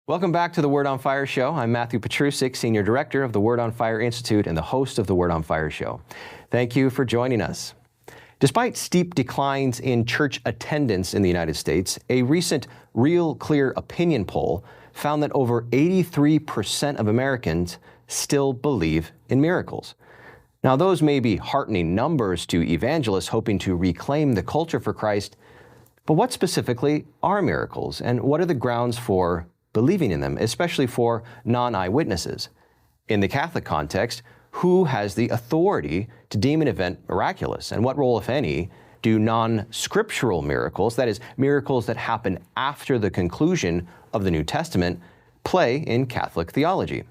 Welcome back to the Word on Fire Show. I'm Matthew Petrusik, Senior Director of the Word on Fire Institute and the host of the Word on Fire Show. Thank you for joining us. Despite steep declines in church attendance in the United States, a recent Real Clear Opinion poll found that over 83% of Americans still believe in miracles. Now, those may be heartening numbers to evangelists hoping to reclaim the culture for Christ, but what specifically are miracles, and what are the grounds for believing in them, especially for non-eyewitnesses? In the Catholic context, who has the authority to deem an event miraculous? And what role, if any, do non-scriptural miracles, that is, miracles that happen after the conclusion of the New Testament, play in Catholic theology?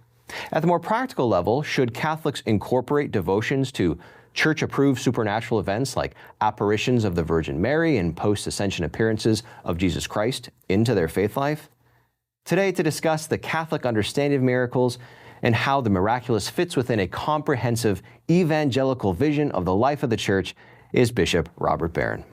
At the more practical level, should Catholics incorporate devotions to church-approved supernatural events like apparitions of the Virgin Mary and post-ascension appearances of Jesus Christ into their faith life? Today, to discuss the Catholic understanding of miracles and how the miraculous fits within a comprehensive evangelical vision of the life of the Church, is Bishop Robert Barron.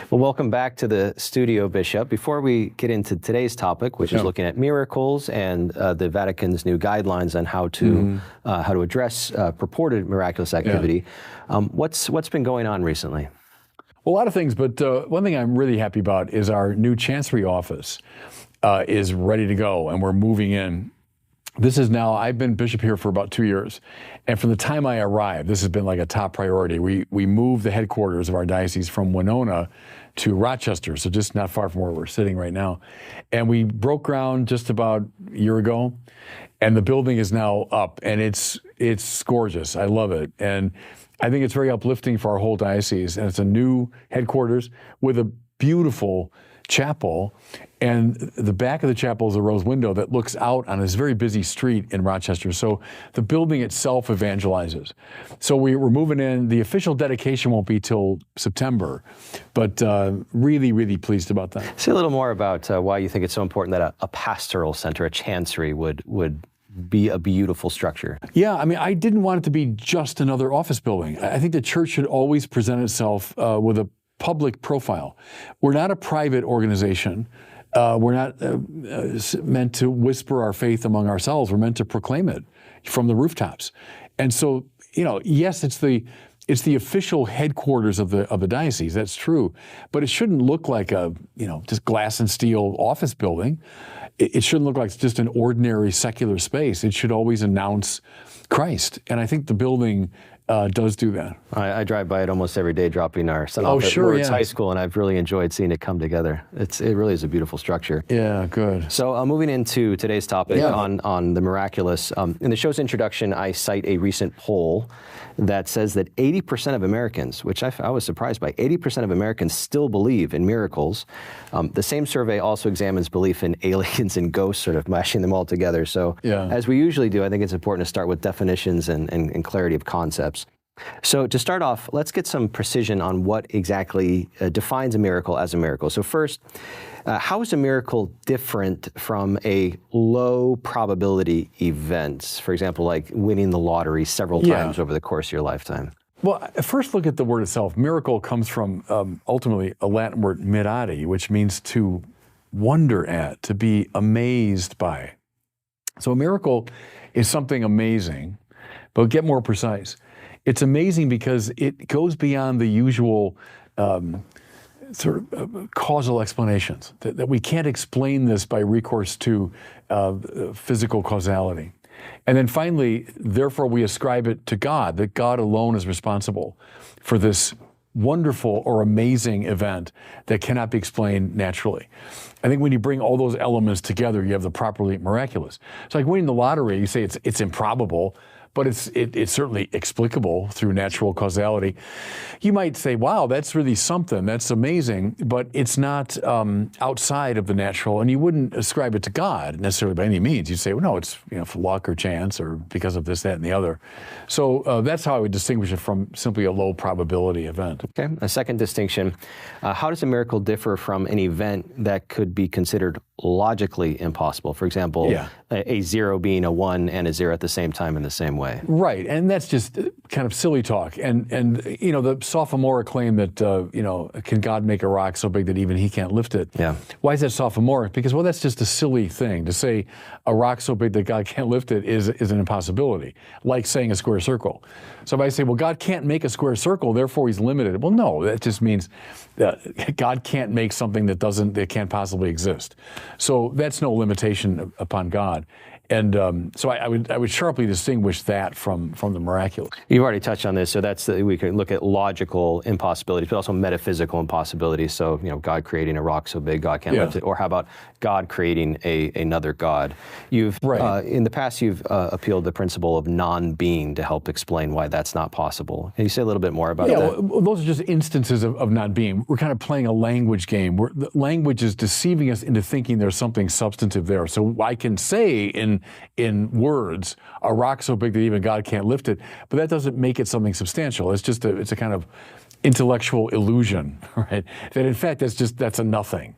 Well, welcome back to the studio, Bishop. Before we get into today's topic, which is looking at miracles and the Vatican's new guidelines on how to address purported miraculous activity, what's been going on recently? Well, a lot of things, but one thing I'm really happy about is our new Chancery office is ready to go, and we're moving in. This is now, I've been bishop here for about 2 years, and from the time I arrived, this has been like a top priority. We moved the headquarters of our diocese from Winona to Rochester, so just not far from where we're sitting right now. And we broke ground just about a year ago, and the building is now up, and it's gorgeous. I love it, and I think it's very uplifting for our whole diocese, and it's a new headquarters with a beautiful chapel, and the back of the chapel is a rose window that looks out on this very busy street in Rochester. So the building itself evangelizes. So we're moving in. The official dedication won't be till September, but really, really pleased about that. Say a little more about why you think it's so important that a pastoral center, a chancery, would be a beautiful structure. Yeah, I mean, I didn't want it to be just another office building. I think the church should always present itself with a public profile. We're not a private organization. We're not meant to whisper our faith among ourselves. We're meant to proclaim it from the rooftops. And so, yes, it's the official headquarters of the diocese. That's true, but it shouldn't look like a just glass and steel office building. It shouldn't look like it's just an ordinary secular space. It should always announce Christ, and I think the building does do that. I drive by it almost every day, dropping our son off at Lourdes High School, and I've really enjoyed seeing it come together. It really is a beautiful structure. Yeah, good. So moving into today's topic on the miraculous, in the show's introduction, I cite a recent poll that says that 80% of Americans, which I was surprised by, 80% of Americans still believe in miracles. The same survey also examines belief in aliens and ghosts, sort of mashing them all together. So as we usually do, I think it's important to start with definitions and clarity of concepts. So to start off, let's get some precision on what exactly defines a miracle as a miracle. So first, how is a miracle different from a low probability event? For example, like winning the lottery several times over the course of your lifetime. Well, first look at the word itself. Miracle comes from ultimately a Latin word mirari, which means to wonder at, to be amazed by. So a miracle is something amazing, but get more precise. It's amazing because it goes beyond the usual causal explanations, that we can't explain this by recourse to physical causality. And then finally, therefore, we ascribe it to God, that God alone is responsible for this wonderful or amazing event that cannot be explained naturally. I think when you bring all those elements together, you have the properly miraculous. It's like winning the lottery. You say it's improbable, but it's certainly explicable through natural causality. You might say, wow, that's really something, that's amazing, but it's not outside of the natural, and you wouldn't ascribe it to God necessarily by any means. You'd say, well, no, it's for luck or chance or because of this, that, and the other. So that's how I would distinguish it from simply a low probability event. Okay, a second distinction. How does a miracle differ from an event that could be considered logically impossible. For example, a 0 being a 1 and a 0 at the same time in the same way. Right, and that's just kind of silly talk. And the sophomoric claim that, can God make a rock so big that even he can't lift it? Yeah. Why is that sophomoric? Because, well, that's just a silly thing. To say a rock so big that God can't lift it is an impossibility, like saying a square circle. So if I say, well, God can't make a square circle, therefore he's limited. Well, no, that just means that God can't make something that can't possibly exist. So that's no limitation upon God. And so I would sharply distinguish that from the miraculous. You've already touched on this, so we can look at logical impossibilities, but also metaphysical impossibilities. So, God creating a rock so big God can't lift it, or how about God creating another God? You've in the past you've appealed the principle of non-being to help explain why that's not possible. Can you say a little bit more about that? Well, those are just instances of non-being. We're kind of playing a language game. The language is deceiving us into thinking there's something substantive there. So I can say in words, a rock so big that even God can't lift it, but that doesn't make it something substantial. It's just it's a kind of intellectual illusion, right? That in fact, that's a nothing.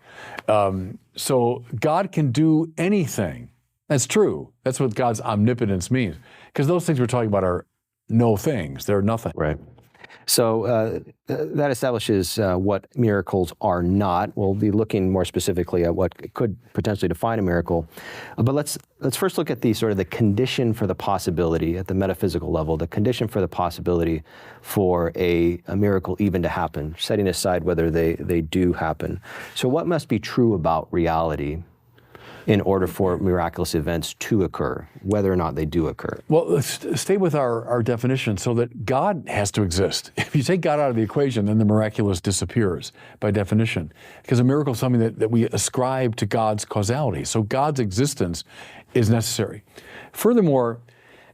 So God can do anything. That's true. That's what God's omnipotence means. Because those things we're talking about are no things. They're nothing. Right. So that establishes what miracles are not. We'll be looking more specifically at what could potentially define a miracle. But let's first look at the condition for the possibility at the metaphysical level, the condition for the possibility for a miracle even to happen, setting aside whether they do happen. So what must be true about reality in order for miraculous events to occur, whether or not they do occur? Well, let's stay with our definition, so that God has to exist. If you take God out of the equation, then the miraculous disappears by definition, because a miracle is something that we ascribe to God's causality. So God's existence is necessary. Furthermore,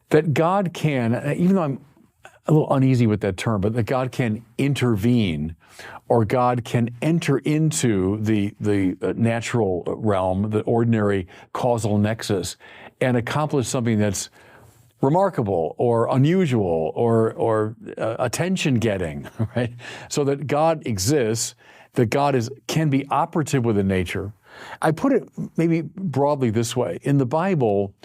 that God can, even though I'm a little uneasy with that term, but that God can intervene, or God can enter into the natural realm, the ordinary causal nexus, and accomplish something that's remarkable or unusual or attention-getting, right? So that God exists, that God can be operative within nature. I put it maybe broadly this way. In the Bible,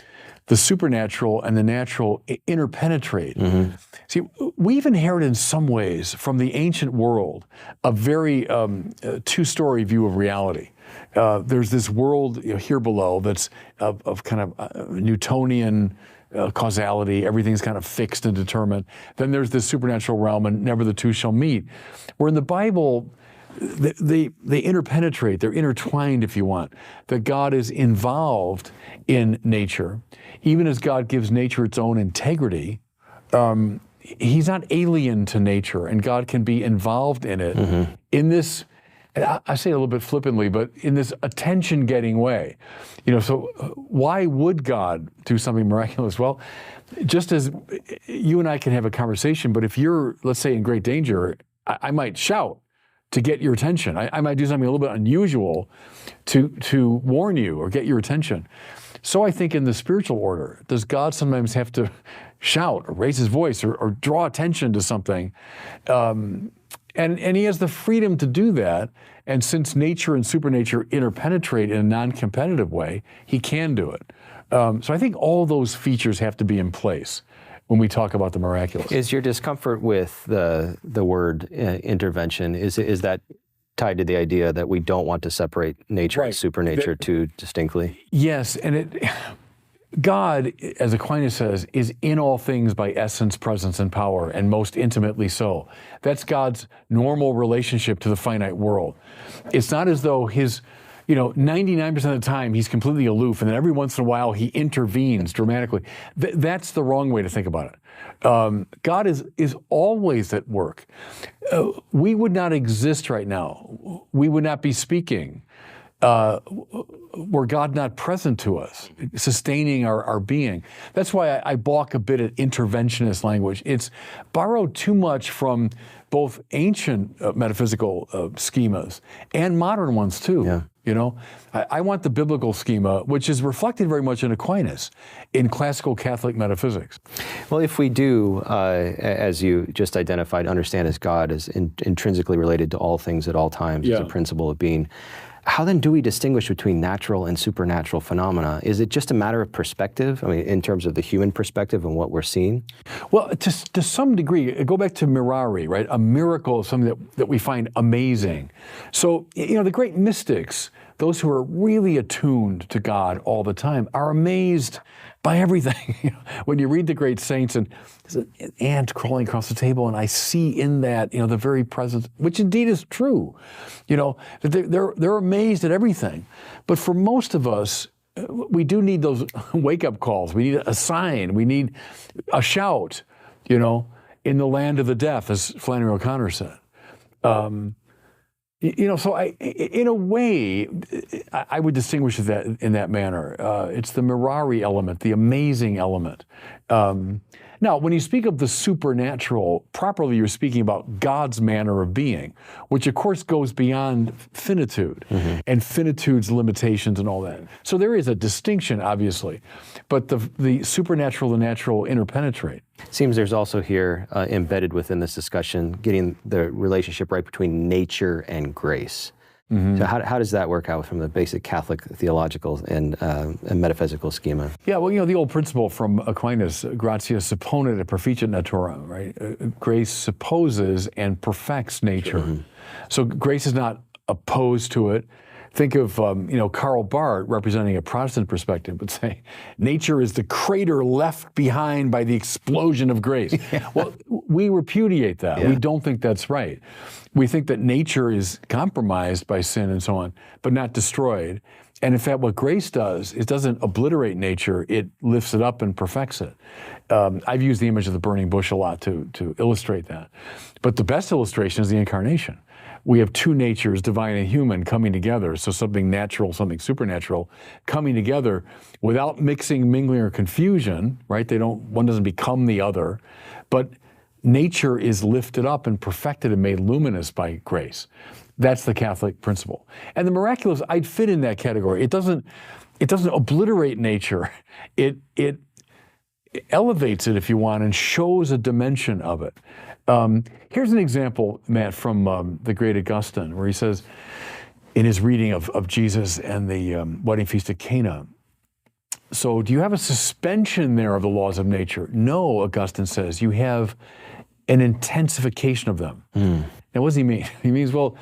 the supernatural and the natural interpenetrate. Mm-hmm. See, we've inherited in some ways from the ancient world a very two-story view of reality. There's this world here below that's of kind of Newtonian causality. Everything's kind of fixed and determined. Then there's this supernatural realm, and never the two shall meet. Where in the Bible, they interpenetrate, they're intertwined, if you want. That God is involved in nature. Even as God gives nature its own integrity, he's not alien to nature, and God can be involved in it in this, I say it a little bit flippantly, but in this attention-getting way. So why would God do something miraculous? Well, just as you and I can have a conversation, but if you're, let's say, in great danger, I might shout to get your attention. I might do something a little bit unusual to warn you or get your attention. So I think in the spiritual order, does God sometimes have to shout or raise his voice or draw attention to something? And he has the freedom to do that. And since nature and supernature interpenetrate in a non-competitive way, he can do it. So I think all those features have to be in place when we talk about the miraculous. Is your discomfort with the word intervention, is that tied to the idea that we don't want to separate nature and supernature too distinctly? Yes, and God, as Aquinas says, is in all things by essence, presence, and power, and most intimately so. That's God's normal relationship to the finite world. It's not as though 99% of the time he's completely aloof, and then every once in a while he intervenes dramatically. That's the wrong way to think about it. God is always at work. We would not exist right now. We would not be speaking were God not present to us, sustaining our being. That's why I balk a bit at interventionist language. It's borrowed too much from both ancient metaphysical schemas and modern ones too. Yeah. I want the biblical schema, which is reflected very much in Aquinas, in classical Catholic metaphysics. Well, if we do, as you just identified, understand as God is intrinsically related to all things at all times, as a principle of being, How then do we distinguish between natural and supernatural phenomena? Is it just a matter of perspective? I mean, in terms of the human perspective and what we're seeing? Well, to some degree, go back to mirari, right? A miracle is something that we find amazing. So, the great mystics, those who are really attuned to God all the time, are amazed by everything. When you read the great saints and there's an ant crawling across the table, and I see in that, the very presence, which indeed is true, that they're amazed at everything. But for most of us, we do need those wake-up calls. We need a sign. We need a shout, in the land of the deaf, as Flannery O'Connor said. So in a way, I would distinguish that in that manner. It's the mirari element, the amazing element. Now, when you speak of the supernatural, properly you're speaking about God's manner of being, which of course goes beyond finitude and finitude's limitations and all that. So there is a distinction, obviously, but the supernatural and natural interpenetrate. Seems there's also here embedded within this discussion getting the relationship right between nature and grace. So how does that work out from the basic Catholic theological and metaphysical schema? Yeah, well, the old principle from Aquinas, gratia supponit et perficit naturam, right? Grace supposes and perfects nature. So grace is not opposed to it. Think of, Karl Barth, representing a Protestant perspective, would say, nature is the crater left behind by the explosion of grace. Well, we repudiate that. We don't think that's right. We think that nature is compromised by sin and so on, but not destroyed. And in fact, what grace does, it doesn't obliterate nature, it lifts it up and perfects it. I've used the image of the burning bush a lot to illustrate that. But the best illustration is the incarnation. We have two natures, divine and human, coming together. So something natural, something supernatural, coming together without mixing, mingling, or confusion, right? One doesn't become the other, but nature is lifted up and perfected and made luminous by grace. That's the Catholic principle. And the miraculous, I'd fit in that category. It doesn't obliterate nature. It elevates it, if you want, and shows a dimension of it. Here's an example, Matt, from the great Augustine, where he says, in his reading of Jesus and the wedding feast at Cana, so do you have a suspension there of the laws of nature? No, Augustine says, you have an intensification of them. Now, what does he mean? He means, well,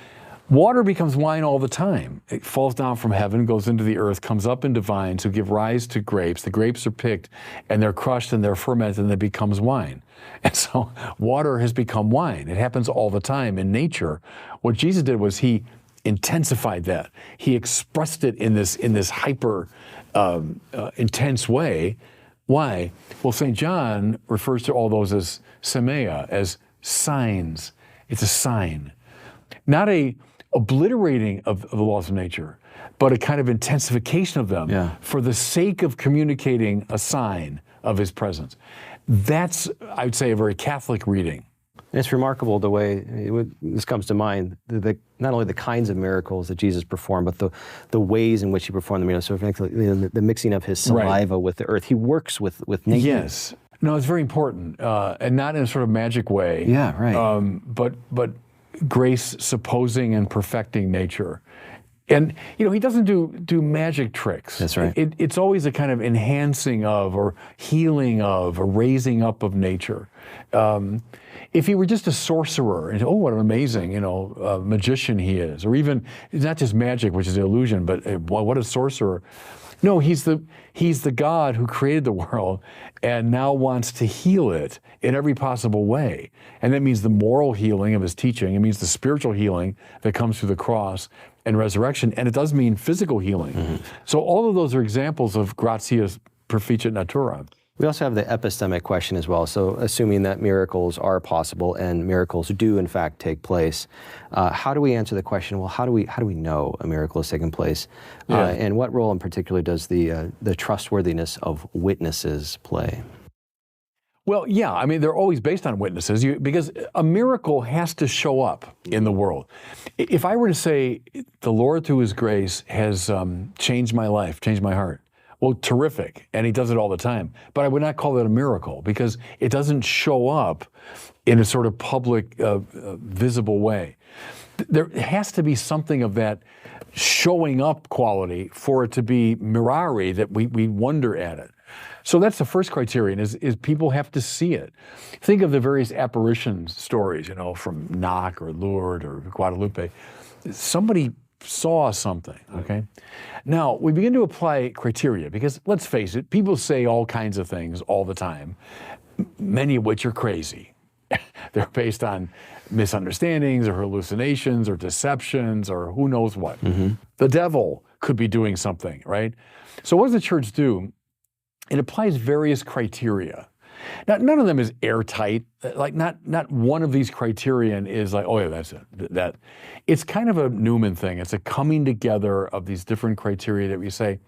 water becomes wine all the time. It falls down from heaven, goes into the earth, comes up into vines who give rise to grapes. The grapes are picked, and they're crushed, and they're fermented, and it becomes wine. And so water has become wine. It happens all the time in nature. What Jesus did was he intensified that. He expressed it in this hyper intense way. Why? Well, St. John refers to all those as semea, as signs. It's a sign. Not a obliterating of the laws of nature, but a kind of intensification of them for the sake of communicating a sign of his presence. That's, I would say, a very Catholic reading. It's remarkable the way, this comes to mind, not only the kinds of miracles that Jesus performed, but the ways in which he performed them. So the mixing of his saliva with the earth. He works with nature. Yes. No, it's very important, and not in a sort of magic way. Yeah, right. But grace supposing and perfecting nature. And, he doesn't do magic tricks. That's right. It's always a kind of enhancing of, or healing of, or raising up of nature. If he were just a sorcerer, and what an amazing, magician he is, or even, it's not just magic, which is an illusion, but what a sorcerer. No, he's the God who created the world and now wants to heal it in every possible way. And that means the moral healing of his teaching. It means the spiritual healing that comes through the cross and resurrection. And it does mean physical healing. So all of those are examples of gratia perficit natura. We also have the epistemic question as well. So assuming that miracles are possible and miracles do in fact take place, how do we answer the question, well, how do we know a miracle has taken place? And what role in particular does the trustworthiness of witnesses play? Well, yeah, I mean, they're always based on witnesses because a miracle has to show up in the world. If I were to say, the Lord through his grace has changed my life, changed my heart, well, terrific, and he does it all the time. But I would not call that a miracle because it doesn't show up in a sort of public, visible way. There has to be something of that showing up quality for it to be mirari, that we wonder at it. So that's the first criterion, is people have to see it. Think of the various apparition stories, from Knock or Lourdes or Guadalupe. Somebody saw something, okay? Now, we begin to apply criteria because, let's face it, people say all kinds of things all the time, many of which are crazy. They're based on misunderstandings or hallucinations or deceptions or who knows what. Mm-hmm. The devil could be doing something, right? So what does the church do? It applies various criteria. Now, none of them is airtight. Like not one of these criterion is like, oh yeah, that's it. It's kind of a Newman thing. It's a coming together of these different criteria that we say,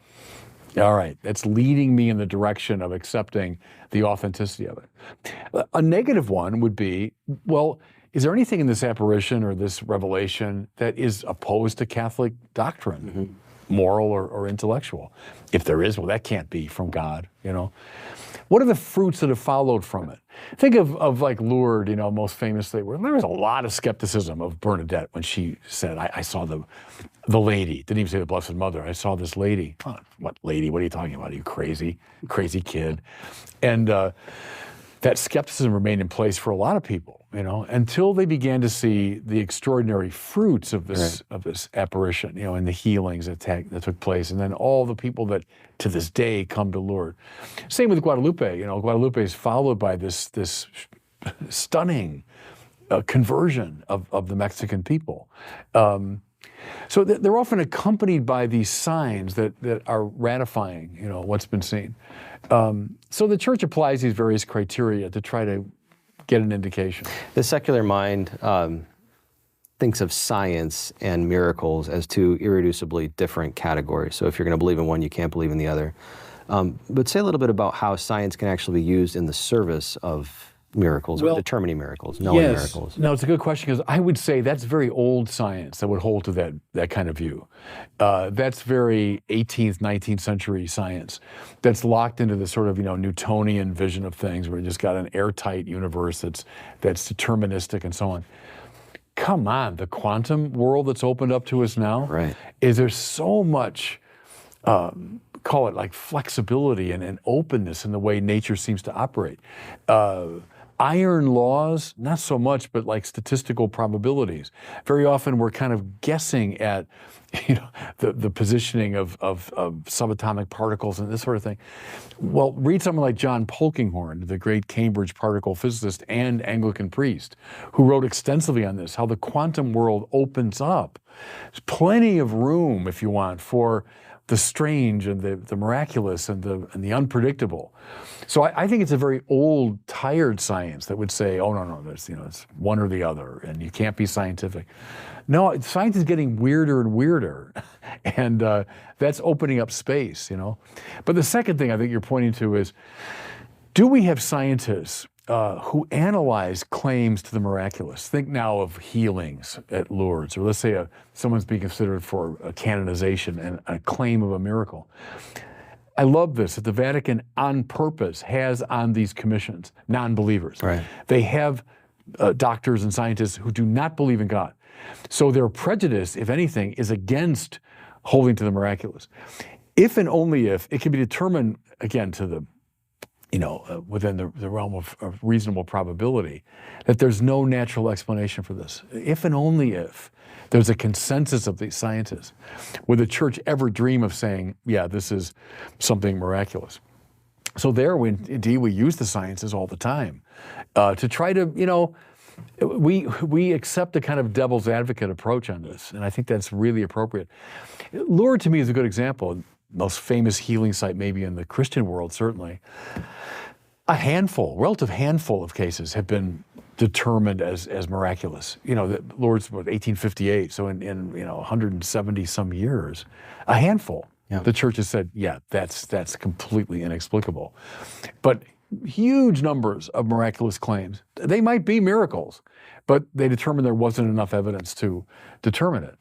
all right, that's leading me in the direction of accepting the authenticity of it. A negative one would be, well, is there anything in this apparition or this revelation that is opposed to Catholic doctrine? Mm-hmm. Moral or intellectual? If there is, well, that can't be from God, What are the fruits that have followed from it? Think of like Lourdes, most famously, where there was a lot of skepticism of Bernadette when she said, I saw the lady. Didn't even say the Blessed Mother. I saw this lady. Oh, what lady? What are you talking about? Are you crazy kid? And that skepticism remained in place for a lot of people, until they began to see the extraordinary fruits of this right. of this apparition, and the healings that took place, and then all the people that to this day come to Lourdes. Same with Guadalupe. Guadalupe is followed by this stunning conversion of the Mexican people. So they're often accompanied by these signs that are ratifying, what's been seen. So the church applies these various criteria to try to get an indication. The secular mind thinks of science and miracles as two irreducibly different categories. So if you're going to believe in one, you can't believe in the other. But say a little bit about how science can actually be used in the service of miracles, or determining miracles, knowing miracles. No, it's a good question, because I would say that's very old science that would hold to that kind of view. That's very 18th, 19th century science that's locked into this sort of Newtonian vision of things, where you just got an airtight universe that's deterministic and so on. Come on, the quantum world that's opened up to us now, right. is there so much call it like flexibility and openness in the way nature seems to operate. Iron laws, not so much, but like statistical probabilities. Very often we're kind of guessing at, the positioning of subatomic particles and this sort of thing. Well, read someone like John Polkinghorne, the great Cambridge particle physicist and Anglican priest, who wrote extensively on this, how the quantum world opens up. There's plenty of room, if you want, for the strange and the miraculous and the unpredictable. So I think it's a very old, tired science that would say, oh, no, there's, it's one or the other, and you can't be scientific. No, science is getting weirder and weirder, and that's opening up space, But the second thing I think you're pointing to is, do we have scientists who analyze claims to the miraculous? Think now of healings at Lourdes, or let's say someone's being considered for a canonization and a claim of a miracle. I love this, that the Vatican on purpose has on these commissions non-believers. Right. They have doctors and scientists who do not believe in God. So their prejudice, if anything, is against holding to the miraculous. If and only if it can be determined, again, to the within the realm of reasonable probability, that there's no natural explanation for this. If and only if there's a consensus of these scientists, would the church ever dream of saying, yeah, this is something miraculous? So there, indeed, we use the sciences all the time to try to, we accept a kind of devil's advocate approach on this, and I think that's really appropriate. Lourdes, to me, is a good example. Most famous healing site maybe in the Christian world, certainly. Relative handful of cases have been determined as miraculous. Lourdes was 1858, so in 170 some years, a handful. Yeah. The church has said, yeah, that's completely inexplicable. But huge numbers of miraculous claims, they might be miracles, but they determined there wasn't enough evidence to determine it.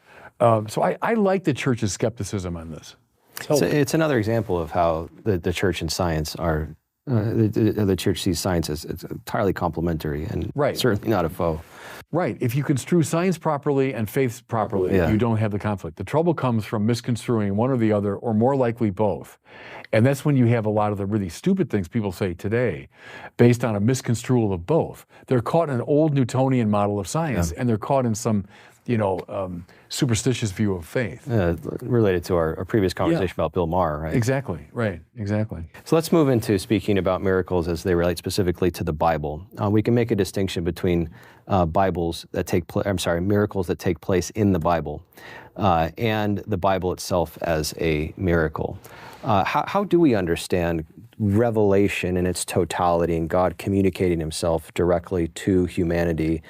So I like the church's skepticism on this. So it's another example of how the church and science are the church sees science as it's entirely complementary and certainly not a foe. Right. If you construe science properly and faith properly, you don't have the conflict. The trouble comes from misconstruing one or the other, or more likely both. And that's when you have a lot of the really stupid things people say today based on a misconstrual of both. They're caught in an old Newtonian model of science, and they're caught in some, superstitious view of faith. Related to our previous conversation about Bill Maher, right? Exactly, right, exactly. So let's move into speaking about miracles as they relate specifically to the Bible. We can make a distinction between miracles that take place in the Bible and the Bible itself as a miracle. How do we understand revelation in its totality and God communicating himself directly to humanity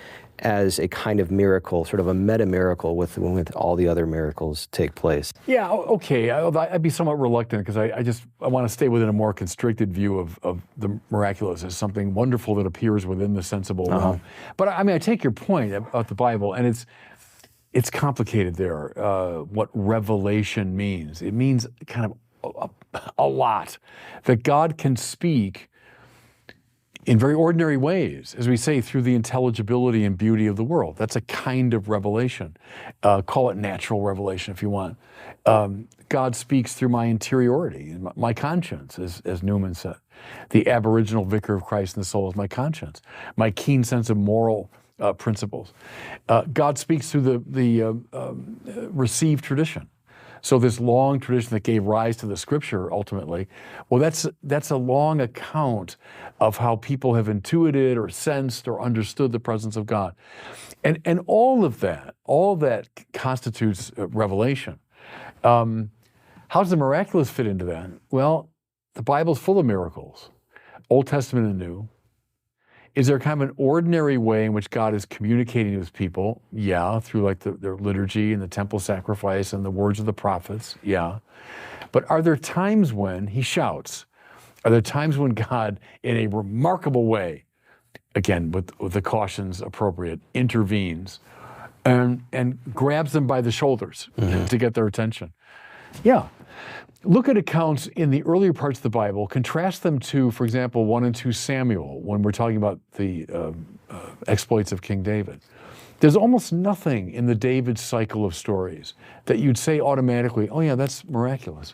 as a kind of miracle, sort of a meta-miracle with all the other miracles take place? Yeah, okay. I'd be somewhat reluctant because I want to stay within a more constricted view of the miraculous as something wonderful that appears within the sensible realm. But I take your point about the Bible, and it's complicated there, what revelation means. It means kind of a lot, that God can speak in very ordinary ways, as we say, through the intelligibility and beauty of the world. That's a kind of revelation. Call it natural revelation if you want. God speaks through my interiority, my conscience, as Newman said. The aboriginal vicar of Christ in the soul is my conscience, my keen sense of moral principles. God speaks through the received tradition. So this long tradition that gave rise to the Scripture ultimately, well, that's a long account of how people have intuited or sensed or understood the presence of God. And all that constitutes revelation. How does the miraculous fit into that? Well, the Bible's full of miracles, Old Testament and New. Is there kind of an ordinary way in which God is communicating with people? Yeah, through like their liturgy and the temple sacrifice and the words of the prophets. Yeah. But are there times when he shouts? Are there times when God, in a remarkable way, again, with the cautions appropriate, intervenes and grabs them by the shoulders to get their attention? Yeah. Look at accounts in the earlier parts of the Bible, contrast them to, for example, 1 and 2 Samuel, when we're talking about the exploits of King David. There's almost nothing in the David cycle of stories that you'd say automatically, oh yeah, that's miraculous.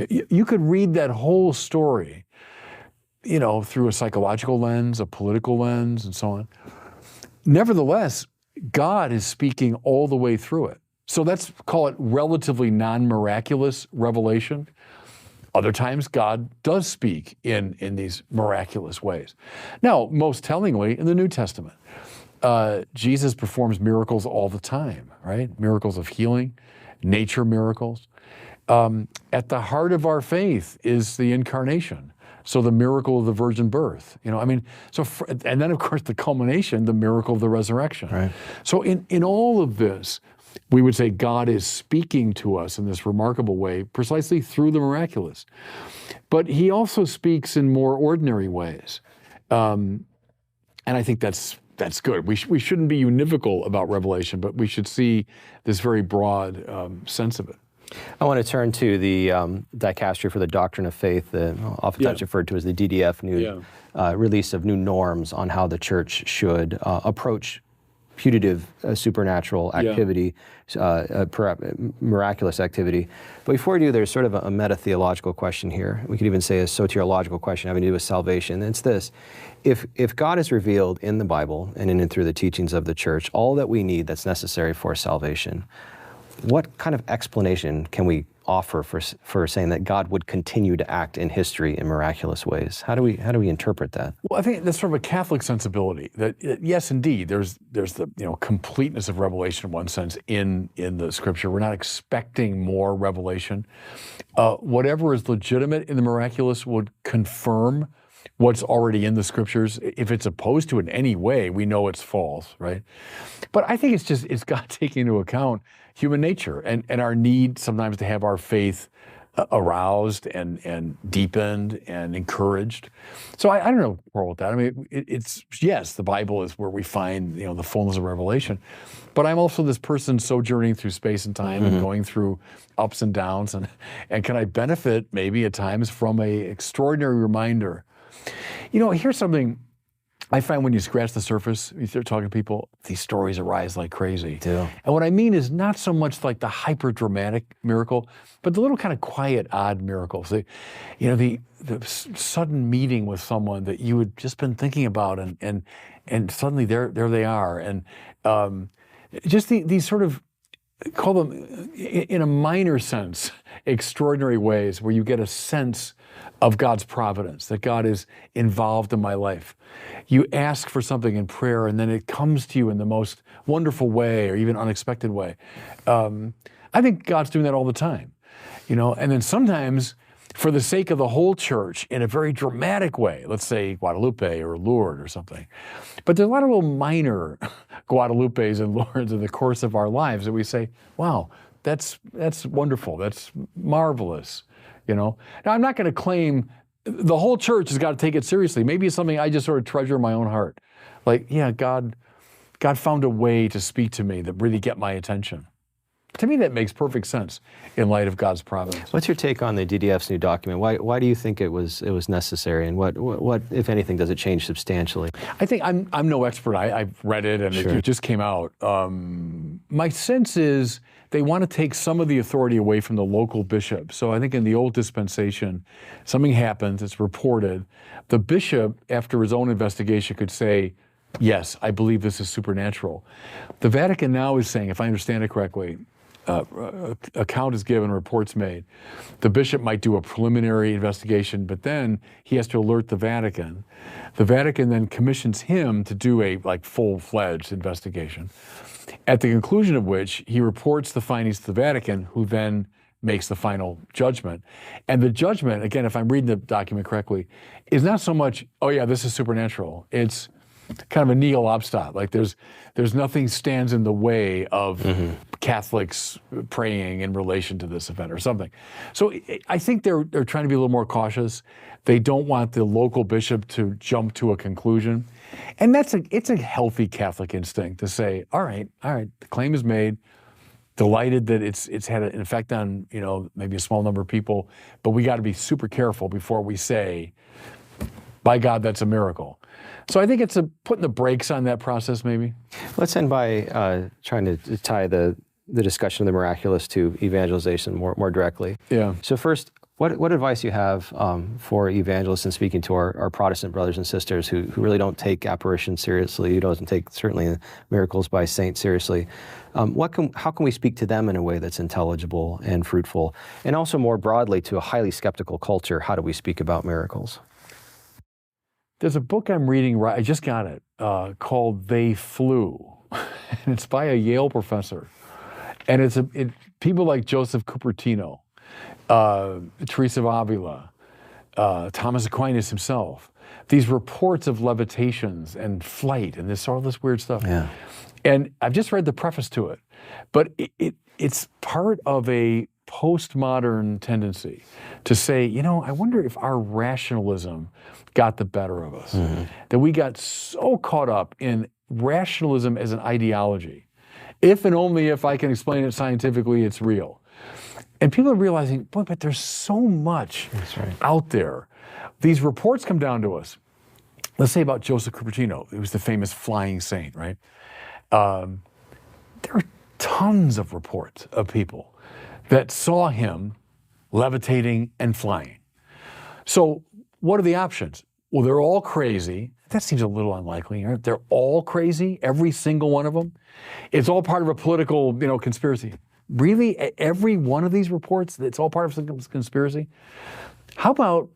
You could read that whole story, through a psychological lens, a political lens, and so on. Nevertheless, God is speaking all the way through it. So let's call it relatively non-miraculous revelation. Other times, God does speak in these miraculous ways. Now, most tellingly, in the New Testament, Jesus performs miracles all the time, right? Miracles of healing, nature miracles. At the heart of our faith is the incarnation. So the miracle of the virgin birth, and then of course the culmination, the miracle of the resurrection. Right. So in all of this, we would say God is speaking to us in this remarkable way, precisely through the miraculous. But he also speaks in more ordinary ways. And I think that's good. We shouldn't be univocal about revelation, but we should see this very broad sense of it. I want to turn to the dicastery for the doctrine of faith, oftentimes referred to as the DDF, release of new norms on how the church should approach putative supernatural activity, miraculous activity. But before we do, there's sort of a meta-theological question here. We could even say a soteriological question having to do with salvation. And it's this: if God is revealed in the Bible and in and through the teachings of the church, all that we need that's necessary for salvation, what kind of explanation can we offer for saying that God would continue to act in history in miraculous ways? How do we interpret that? Well, I think that's sort of a Catholic sensibility that yes, indeed, there's the completeness of revelation in one sense in the Scripture. We're not expecting more revelation. Whatever is legitimate in the miraculous would confirm what's already in the Scriptures. If it's opposed to it in any way, we know it's false, right? But I think it's God taking into account human nature and our need sometimes to have our faith aroused and deepened and encouraged. So I don't know quarrel with that. I mean, it's yes, the Bible is where we find the fullness of revelation, but I'm also this person sojourning through space and time and going through ups and downs, and can I benefit maybe at times from a extraordinary reminder Here's something I find when you scratch the surface, you start talking to people, these stories arise like crazy. Do. And what I mean is not so much like the hyper dramatic miracle, but the little kind of quiet, odd miracles. The sudden meeting with someone that you had just been thinking about, and suddenly there they are, and just these sort of, call them in a minor sense, extraordinary ways where you get a sense of God's providence, that God is involved in my life. You ask for something in prayer and then it comes to you in the most wonderful way or even unexpected way. I think God's doing that all the time, and then sometimes for the sake of the whole church in a very dramatic way, let's say Guadalupe or Lourdes or something. But there's a lot of little minor Guadalupes and Lourdes in the course of our lives that we say, wow, that's wonderful, that's marvelous. Now, I'm not going to claim the whole church has got to take it seriously. Maybe it's something I just sort of treasure in my own heart. Like, yeah, God found a way to speak to me that really get my attention. To me, that makes perfect sense in light of God's providence. What's your take on the DDF's new document? Why do you think it was necessary, and what if anything, does it change substantially? I think I'm no expert. I've read it, and Sure. it just came out. My sense is they want to take some of the authority away from the local bishop. So I think in the old dispensation, something happens, it's reported. The bishop, after his own investigation, could say, yes, I believe this is supernatural. The Vatican now is saying, if I understand it correctly, account is given, reports made. The bishop might do a preliminary investigation, but then he has to alert the Vatican. The Vatican then commissions him to do a full-fledged investigation, at the conclusion of which he reports the findings to the Vatican, who then makes the final judgment. And the judgment, again, if I'm reading the document correctly, is not so much, oh yeah, this is supernatural. It's kind of a nihil obstat. Like there's nothing stands in the way of Catholics praying in relation to this event or something. So I think they're trying to be a little more cautious. They don't want the local bishop to jump to a conclusion. And it's a healthy Catholic instinct to say, all right, the claim is made. Delighted that it's had an effect on, maybe a small number of people, but we got to be super careful before we say, by God, that's a miracle. So I think it's putting the brakes on that process, maybe. Let's end by trying to tie the discussion of the miraculous to evangelization more directly. Yeah. So first, what advice you have for evangelists in speaking to our Protestant brothers and sisters who really don't take apparitions seriously, who doesn't take certainly miracles by saints seriously? How can we speak to them in a way that's intelligible and fruitful? And also more broadly to a highly skeptical culture, how do we speak about miracles? There's a book I'm reading, I just got it, called They Flew. And it's by a Yale professor. And it's people like Joseph Cupertino, Teresa of Avila, Thomas Aquinas himself. These reports of levitations and flight and all this weird stuff. Yeah. And I've just read the preface to it. But it's part of a postmodern tendency to say, I wonder if our rationalism got the better of us. Mm-hmm. That we got so caught up in rationalism as an ideology. If and only if I can explain it scientifically, it's real. And people are realizing, boy, but there's so much out there. These reports come down to us. Let's say about Joseph Cupertino. He was the famous flying saint, right? There are tons of reports of people that saw him levitating and flying. So what are the options? Well, they're all crazy. That seems a little unlikely. Right? They're all crazy, every single one of them. It's all part of a political, conspiracy. Really, every one of these reports, it's all part of some conspiracy? How about,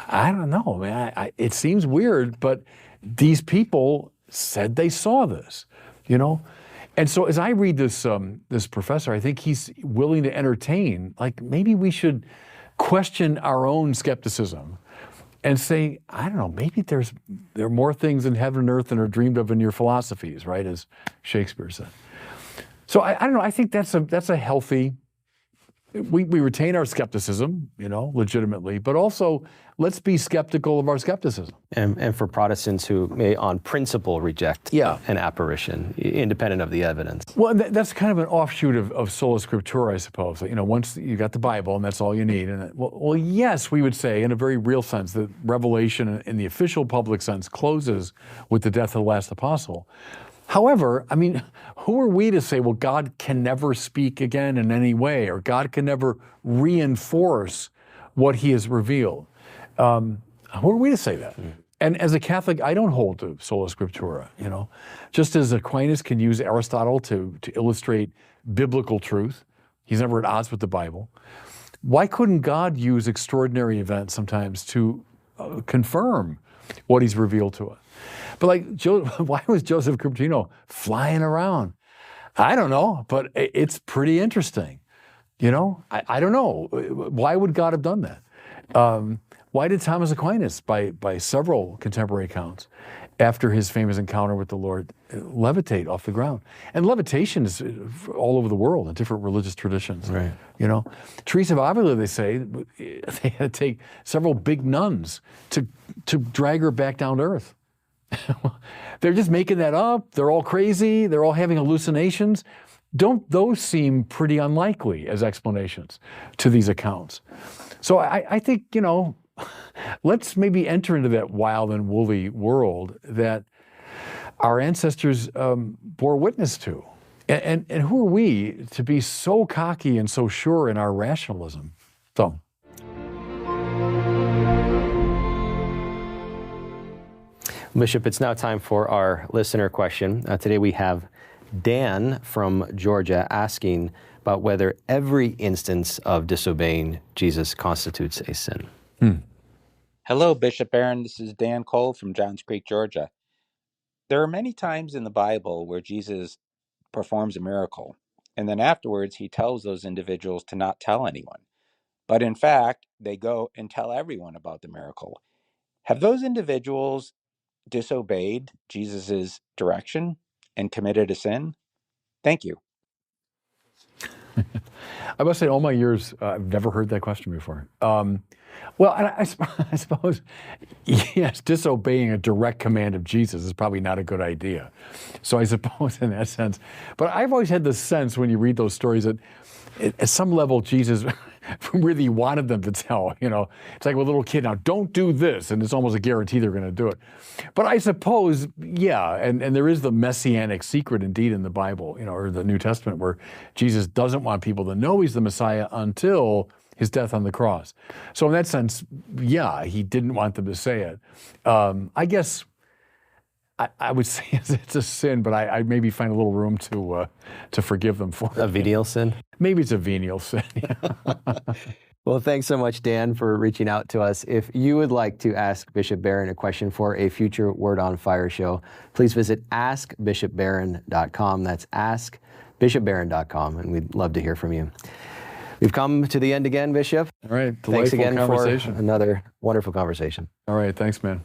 I don't know, man. It seems weird, but these people said they saw this, And so as I read this professor, I think he's willing to entertain, maybe we should question our own skepticism and say, I don't know, maybe there are more things in heaven and earth than are dreamed of in your philosophies, right, as Shakespeare said. So I don't know, I think that's a healthy we retain our skepticism, legitimately, but also let's be skeptical of our skepticism. And for Protestants who may on principle reject an apparition, independent of the evidence. Well, that's kind of an offshoot of sola scriptura, I suppose. Once you got the Bible and that's all you need. And well, yes, we would say in a very real sense that Revelation in the official public sense closes with the death of the last apostle. However, who are we to say, well, God can never speak again in any way, or God can never reinforce what he has revealed? Who are we to say that? And as a Catholic, I don't hold to sola scriptura, Just as Aquinas can use Aristotle to illustrate biblical truth, he's never at odds with the Bible. Why couldn't God use extraordinary events sometimes to confirm what he's revealed to us? But why was Joseph Cupertino flying around? I don't know, but it's pretty interesting. I don't know. Why would God have done that? Why did Thomas Aquinas, by several contemporary accounts, after his famous encounter with the Lord, levitate off the ground? And levitation is all over the world in different religious traditions. Right. Teresa of Avila, they say, they had to take several big nuns to drag her back down to earth. They're just making that up. They're all crazy. They're all having hallucinations. Don't those seem pretty unlikely as explanations to these accounts? So I think, let's maybe enter into that wild and woolly world that our ancestors bore witness to. And who are we to be so cocky and so sure in our rationalism? So. Bishop, it's now time for our listener question. Today we have Dan from Georgia asking about whether every instance of disobeying Jesus constitutes a sin. Hello, Bishop Barron. This is Dan Cole from Johns Creek, Georgia. There are many times in the Bible where Jesus performs a miracle, and then afterwards he tells those individuals to not tell anyone. But in fact, they go and tell everyone about the miracle. Have those individuals disobeyed Jesus's direction and committed a sin? Thank you. I must say, all my years, I've never heard that question before. Well, I suppose, yes, disobeying a direct command of Jesus is probably not a good idea. So I suppose in that sense. But I've always had the sense when you read those stories that at some level Jesus really wanted them to tell. It's like a little kid, now don't do this, and it's almost a guarantee they're going to do it. But I suppose, and there is the messianic secret indeed in the Bible, or the New Testament, where Jesus doesn't want people to know he's the Messiah until his death on the cross. So in that sense, he didn't want them to say it. I guess I would say it's a sin, but I maybe find a little room to forgive them for it. A venial sin? Maybe it's a venial sin. Well, thanks so much, Dan, for reaching out to us. If you would like to ask Bishop Barron a question for a future Word on Fire show, please visit askbishopbarron.com. That's askbishopbarron.com, and we'd love to hear from you. We've come to the end again, Bishop. All right. Thanks again for conversation. Another wonderful conversation. All right. Thanks, man.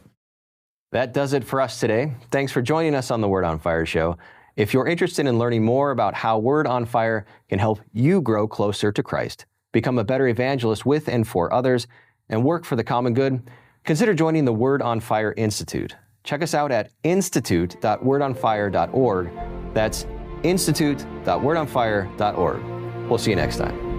That does it for us today. Thanks for joining us on the Word on Fire show. If you're interested in learning more about how Word on Fire can help you grow closer to Christ, become a better evangelist with and for others, and work for the common good, consider joining the Word on Fire Institute. Check us out at institute.wordonfire.org. That's institute.wordonfire.org. We'll see you next time.